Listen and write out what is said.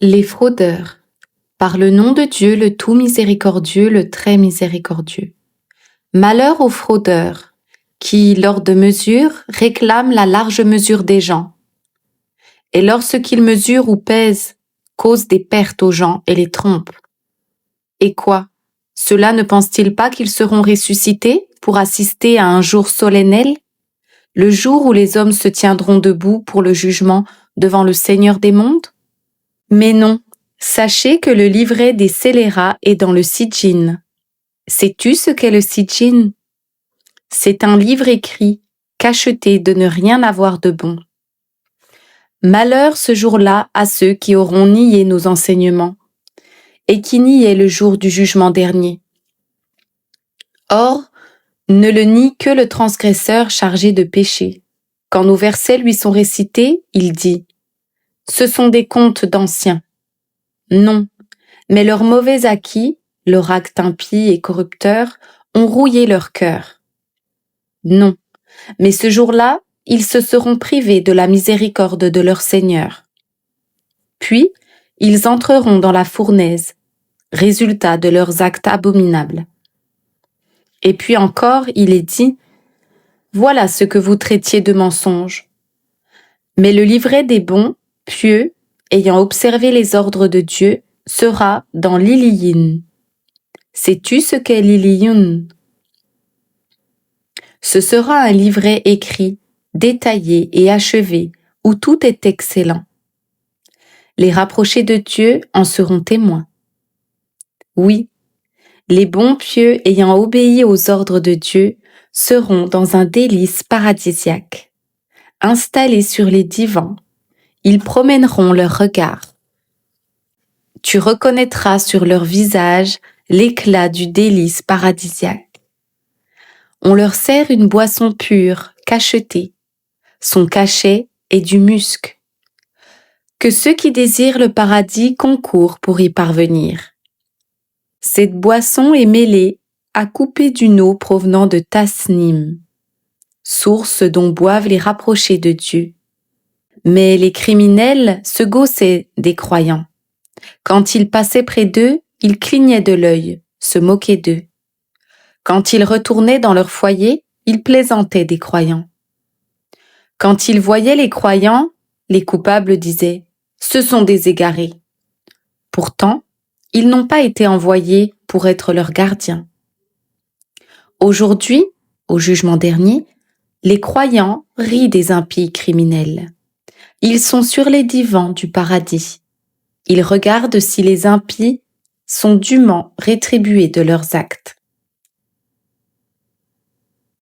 Les fraudeurs. Par le nom de Dieu, le tout miséricordieux, le très miséricordieux. Malheur aux fraudeurs, qui, lors de mesures, réclament la large mesure des gens. Et lorsqu'ils mesurent ou pèsent, causent des pertes aux gens et les trompent. Et quoi? Ceux-là ne pensent-ils pas qu'ils seront ressuscités pour assister à un jour solennel, le jour où les hommes se tiendront debout pour le jugement devant le Seigneur des mondes? Mais non, sachez que le livret des scélérats est dans le Sijin. Sais-tu ce qu'est le Sijin? C'est un livre écrit, cacheté de ne rien avoir de bon. Malheur ce jour-là à ceux qui auront nié nos enseignements et qui niaient le jour du jugement dernier. Or, ne le nie que le transgresseur chargé de péché. Quand nos versets lui sont récités, il dit « Ce sont des contes d'anciens ». Non, mais leurs mauvais acquis, leur acte impie et corrupteur, ont rouillé leur cœur. Non, mais ce jour-là, ils se seront privés de la miséricorde de leur Seigneur. Puis, ils entreront dans la fournaise, résultat de leurs actes abominables. Et puis encore, il est dit, voilà ce que vous traitiez de mensonge. Mais le livret des bons, pieux, ayant observé les ordres de Dieu, sera dans l'Iliyin. Sais-tu ce qu'est l'Iliyin? Ce sera un livret écrit, détaillé et achevé, où tout est excellent. Les rapprochés de Dieu en seront témoins. Oui, les bons pieux ayant obéi aux ordres de Dieu seront dans un délice paradisiaque. Installés sur les divans, ils promèneront leur regard. Tu reconnaîtras sur leur visage l'éclat du délice paradisiaque. On leur sert une boisson pure, cachetée. Son cachet est du musc. Que ceux qui désirent le paradis concourent pour y parvenir. Cette boisson est mêlée à couper d'une eau provenant de Tasnim, source dont boivent les rapprochés de Dieu. Mais les criminels se gaussaient des croyants. Quand ils passaient près d'eux, ils clignaient de l'œil, se moquaient d'eux. Quand ils retournaient dans leur foyer, ils plaisantaient des croyants. Quand ils voyaient les croyants, les coupables disaient « Ce sont des égarés ». Pourtant, ils n'ont pas été envoyés pour être leurs gardiens. Aujourd'hui, au jugement dernier, les croyants rient des impies criminels. Ils sont sur les divans du paradis. Ils regardent si les impies sont dûment rétribués de leurs actes.